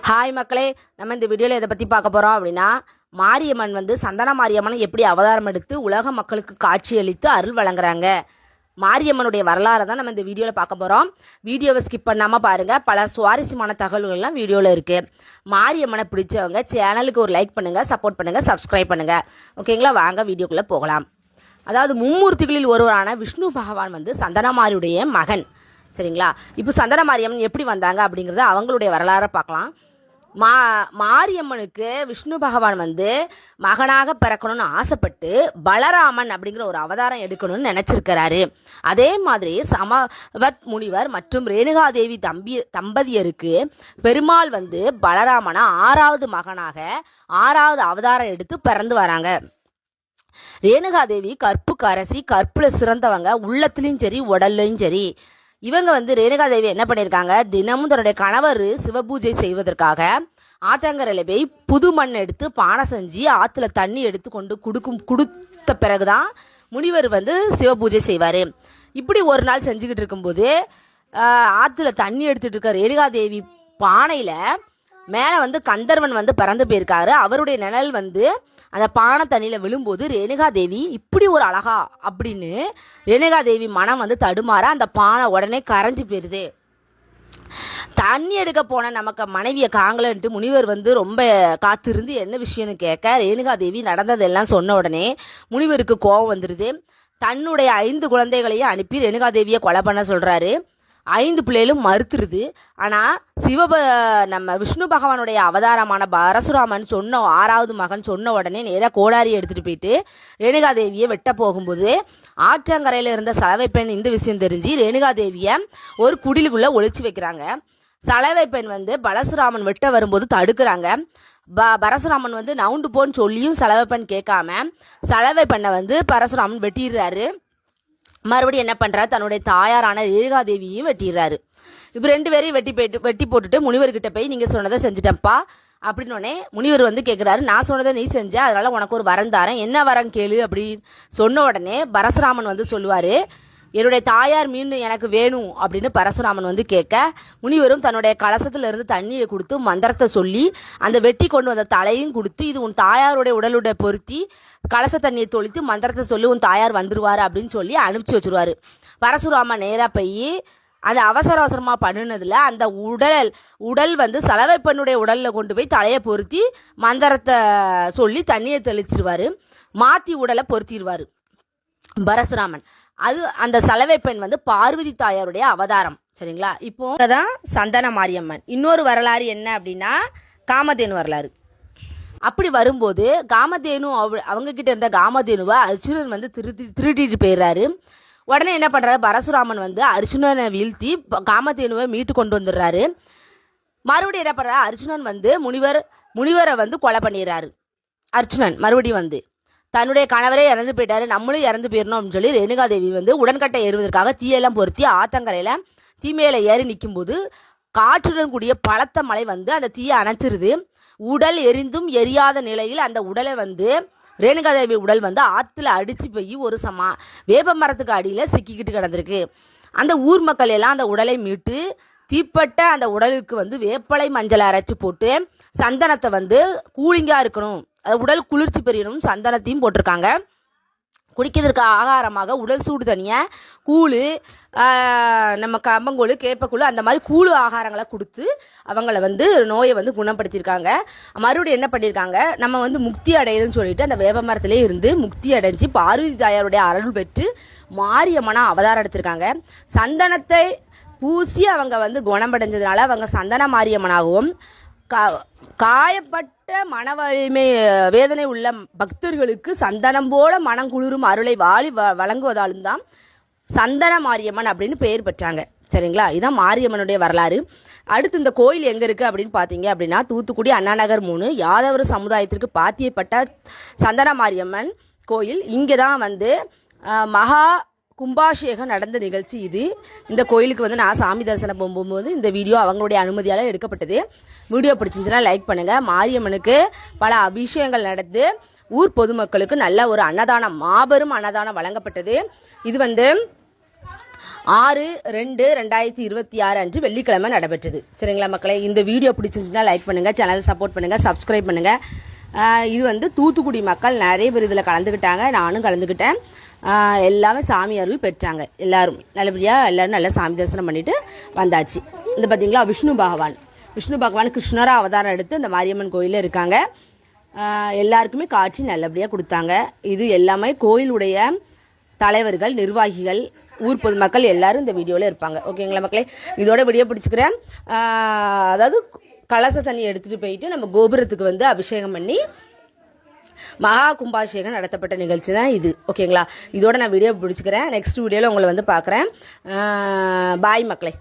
Hi மக்களே, நம்ம இந்த வீடியோவில் எதை பற்றி பார்க்க போகிறோம் அப்படின்னா, மாரியம்மன் சந்தன மாரியம்மன் எப்படி அவதாரம் எடுத்து உலக மக்களுக்கு காட்சியளித்து அருள் வழங்குறாங்க. மாரியம்மனுடைய வரலாறை தான் நம்ம இந்த வீடியோவில் பார்க்க போகிறோம். வீடியோவை ஸ்கிப் பண்ணாமல் பாருங்கள். பல சுவாரஸ்யமான தகவல்கள்லாம் வீடியோவில் இருக்குது. மாரியம்மனை பிடிச்சவங்க சேனலுக்கு ஒரு லைக் பண்ணுங்கள், சப்போர்ட் பண்ணுங்கள், சப்ஸ்கிரைப் பண்ணுங்கள். ஓகேங்களா? வாங்க வீடியோக்குள்ளே போகலாம். அதாவது மும்மூர்த்திகளில் ஒருவரான விஷ்ணு பகவான் சந்தனமாரியுடைய மகன். சரிங்களா? இப்போ சந்தனமாரியம்மன் எப்படி வந்தாங்க அப்படிங்கிறத அவங்களுடைய வரலாறை பார்க்கலாம். மாரியம்மனுக்கு விஷ்ணு பகவான் மகனாக பிறக்கணும்னு ஆசைப்பட்டு பலராமன் அப்படிங்கிற ஒரு அவதாரம் எடுக்கணும்னு நினைச்சிருக்கிறாரு. அதே மாதிரி சமவத் முனிவர் மற்றும் ரேணுகாதேவி தம்பதியருக்கு பெருமாள் பலராமனா 6வது மகனாக 6வது அவதாரம் எடுத்து பிறந்து வராங்க. ரேணுகாதேவி கற்புக்கு அரசி, கற்புல சிறந்தவங்க, உள்ளத்திலையும் சரி உடல்லையும் சரி. இவங்க ரேணுகாதேவி என்ன பண்ணியிருக்காங்க, தினமும் தன்னுடைய கணவர் சிவபூஜை செய்வதற்காக ஆத்தங்கரையில போய் புது மண் எடுத்து பானை செஞ்சு ஆற்றுல தண்ணி எடுத்து கொண்டு கொடுத்த பிறகுதான் முனிவர் சிவபூஜை செய்வார். இப்படி ஒரு நாள் செஞ்சுக்கிட்டு இருக்கும்போது ஆற்றுல தண்ணி எடுத்துட்டு இருக்க ரேணுகாதேவி பானையில் மேலே கந்தர்வன் பிறந்து போயிருக்காரு. அவருடைய நிழல் அந்த பானை தண்ணியில் விழும்போது ரேணுகாதேவி இப்படி ஒரு அழகா அப்படின்னு ரேணுகாதேவி மனம் தடுமாற அந்த பானை உடனே கரைஞ்சி போயிருது. தண்ணி எடுக்க போன நமக்கு மனைவியை காங்கலன்ட்டு முனிவர் ரொம்ப காத்திருந்து என்ன விஷயம்னு கேட்க ரேணுகாதேவி நடந்ததெல்லாம் சொன்ன உடனே முனிவருக்கு கோபம் வந்துடுது. தன்னுடைய 5 குழந்தைகளையும் அனுப்பி ரேணுகாதேவியை கொலை பண்ண சொல்கிறாரு. 5 பிள்ளைகளும் மறுத்துருது. ஆனால் நம்ம விஷ்ணு பகவானுடைய அவதாரமான பரசுராமன் சொன்ன 6வது மகன் சொன்ன உடனே நேராக கோடாரி எடுத்துகிட்டு போயிட்டு ரேணுகாதேவியை வெட்ட போகும்போது ஆற்றங்கரையில் இருந்த சலவை பெண் இந்த விஷயம் தெரிஞ்சு ரேணுகாதேவியை ஒரு குடிலுக்குள்ளே ஒளிச்சு வைக்கிறாங்க. சலவை பெண் பரசுராமன் வெட்ட வரும்போது தடுக்கிறாங்க. பரசுராமன் நவுண்டு போன்னு சொல்லியும் சலவை பெண் கேட்காம சலவை பெண்ணை பரசுராமன் வெட்டிடுறாரு. மறுபடியும் என்ன பண்ணுறாரு, தன்னுடைய தாயாரான ரேணுகாதேவியையும் வெட்டிடுறாரு. இப்போ 2 பேரையும் வெட்டி போட்டுட்டு முனிவர்கிட்ட போய் நீங்கள் சொன்னதை செஞ்சுட்டப்பா அப்படின்னோடனே முனிவர் கேட்குறாரு, நான் சொன்னதை நீ செஞ்ச, அதனால உனக்கு ஒரு வரம் தாரேன், என்ன வரம் கேளு அப்படின்னு சொன்ன உடனே பரசுராமன் சொல்லுவார், என்னுடைய தாயார் மீன் எனக்கு வேணும் அப்படின்னு பரசுராமன் கேட்க முனிவரும் தன்னுடைய கலசத்துல இருந்து தண்ணியை கொடுத்து மந்திரத்தை சொல்லி அந்த வெட்டி கொண்டு வந்த தலையும் கொடுத்து இது உன் தாயாருடைய உடலுடைய பொருத்தி கலச தண்ணியை தொளித்து மந்திரத்தை சொல்லி உன் தாயார் வந்துருவாரு அப்படின்னு சொல்லி அனுப்பிச்சு வச்சுருவாரு. பரசுராமன் நேராக போய் அந்த அவசரமாக பண்ணினதுல அந்த உடல் சலவை பெண்ணுடைய உடலில் கொண்டு போய் தலையை பொருத்தி மந்திரத்தை சொல்லி தண்ணியை தெளிச்சிருவாரு. மாற்றி உடலை பொருத்திடுவார் பரசுராமன். அது அந்த சலவை பெண் பார்வதி தாயாருடைய அவதாரம். சரிங்களா? இப்போ தான் சந்தன மாரியம்மன். இன்னொரு வரலாறு என்ன அப்படின்னா காமதேனு வரலாறு. அப்படி வரும்போது காமதேனு அவங்க கிட்ட இருந்த காமதேனுவை அர்ஜுனன் திருட்டிட்டு போயிடுறாரு. உடனே என்ன பண்றாரு, பரசுராமன் அர்ஜுனனை வீழ்த்தி காமதேனுவை மீட்டு கொண்டு வந்துடுறாரு. மறுபடியும் என்ன பண்றாரு, அர்ஜுனன் முனிவரை கொலை பண்ணிடுறாரு. அர்ஜுனன் மறுபடியும் தன்னுடைய கணவரே இறந்து போயிட்டாரு, நம்மளும் இறந்து போயிடணும் அப்படின்னு சொல்லி ரேணுகாதேவி உடன்கட்டை ஏறுவதற்காக தீயெல்லாம் பொருத்தி ஆத்தங்கரையில் தீமையில ஏறி நிற்கும்போது காற்றுடன் கூடிய பலத்த மழை அந்த தீயை அணைச்சிருது. உடல் எரிந்தும் எரியாத நிலையில் அந்த உடலை ரேணுகாதேவி உடல் ஆற்றுல அடித்து போய் ஒரு வேப்ப மரத்துக்கு அடியில் சிக்கிக்கிட்டு கிடந்திருக்கு. அந்த ஊர் மக்கள் எல்லாம் அந்த உடலை மீட்டு தீப்பட்ட அந்த உடலுக்கு வேப்பலை மஞ்சளை அரைச்சி போட்டு சந்தனத்தை கூலிங்காக இருக்கணும், உடல் குளிர்ச்சி பெரியணும் சந்தனத்தையும் போட்டிருக்காங்க. குடிக்கிறதுக்கு ஆகாரமாக உடல் சூடு தனியாக கூழு, நம்ம கம்பங்கூழ், கேப்பக்கூழ் அந்த மாதிரி கூழு ஆகாரங்களை கொடுத்து அவங்கள நோயை குணப்படுத்தியிருக்காங்க. மறுபடியும் என்ன பண்ணியிருக்காங்க, நம்ம முக்தி அடையணும்னு சொல்லிட்டு அந்த வேப்ப மரத்திலே இருந்து முக்தி அடைஞ்சு பார்வதி தாயாருடைய அருள் பெற்று மாரியம்மனா அவதாரம் எடுத்திருக்காங்க. சந்தனத்தை பூசி அவங்க குணமடைஞ்சதுனால அவங்க சந்தன மாரியம்மனாகவும், காயப்பட்ட மன வலிமை வேதனை உள்ள பக்தர்களுக்கு சந்தனம் போல மனம் குளிரும் அருளை வழங்குவதாலும் தான் சந்தன மாரியம்மன் அப்படின்னு பெயர் பெற்றாங்க. சரிங்களா? இதுதான் மாரியம்மனுடைய வரலாறு. அடுத்து இந்த கோயில் எங்கே இருக்குது அப்படின்னு பார்த்தீங்க அப்படின்னா தூத்துக்குடி அண்ணாநகர் 3 யாதவர் சமுதாயத்திற்கு பாத்தியப்பட்ட சந்தன மாரியம்மன் கோயில். இங்கே தான் மகா கும்பாபிஷேகம் நடந்த நிகழ்ச்சி இது. இந்த கோயிலுக்கு நான் சாமி தரிசனம் போகும்போது இந்த வீடியோ அவங்களுடைய அனுமதியால் எடுக்கப்பட்டது. வீடியோ பிடிச்சிருந்துச்சுன்னா லைக் பண்ணுங்கள். மாரியம்மனுக்கு பல அபிஷேகங்கள் நடந்து ஊர் பொதுமக்களுக்கு நல்ல ஒரு அன்னதானம், மாபெரும் அன்னதானம் வழங்கப்பட்டது. இது 6/2/2026 அன்று வெள்ளிக்கிழமை நடைபெற்றது. சரிங்களா மக்களே, இந்த வீடியோ பிடிச்சிருந்துச்சுன்னா லைக் பண்ணுங்கள், சேனலை சப்போர்ட் பண்ணுங்கள், சப்ஸ்கிரைப் பண்ணுங்கள். இது வந்து தூத்துக்குடி மக்கள் நிறைய பேர் இதில் கலந்துக்கிட்டாங்க, நானும் கலந்துக்கிட்டேன். எல்லாமே சாமி அருள் பெற்றாங்க. எல்லாரும் நல்லபடியாக எல்லோரும் நல்லா சாமி தரிசனம் பண்ணிட்டு வந்தாச்சு. இந்த பார்த்தீங்களா விஷ்ணு பகவான் கிருஷ்ணராக அவதாரம் எடுத்து இந்த மாரியம்மன் கோயிலில் இருக்காங்க. எல்லாருக்குமே காட்சி நல்லபடியாக கொடுத்தாங்க. இது எல்லாமே கோயிலுடைய தலைவர்கள், நிர்வாகிகள், ஊர் பொதுமக்கள் எல்லாரும் இந்த வீடியோவில் இருப்பாங்க. ஓகேங்களா மக்களே, இதோட வீடியோ பிடிச்சிக்கிறேன். அதாவது கலச தண்ணி எடுத்துகிட்டு போயிட்டு நம்ம கோபுரத்துக்கு வந்து அபிஷேகம் பண்ணி மகா கும்பாபிஷேகம் நடத்தப்பட்ட நிகழ்ச்சி தான் இது. ஓகேங்களா, இதோட நான் வீடியோ பிடிச்சிக்கிறேன். நெக்ஸ்ட் வீடியோவில் உங்களை வந்து பார்க்குறேன். பாய் மக்களே.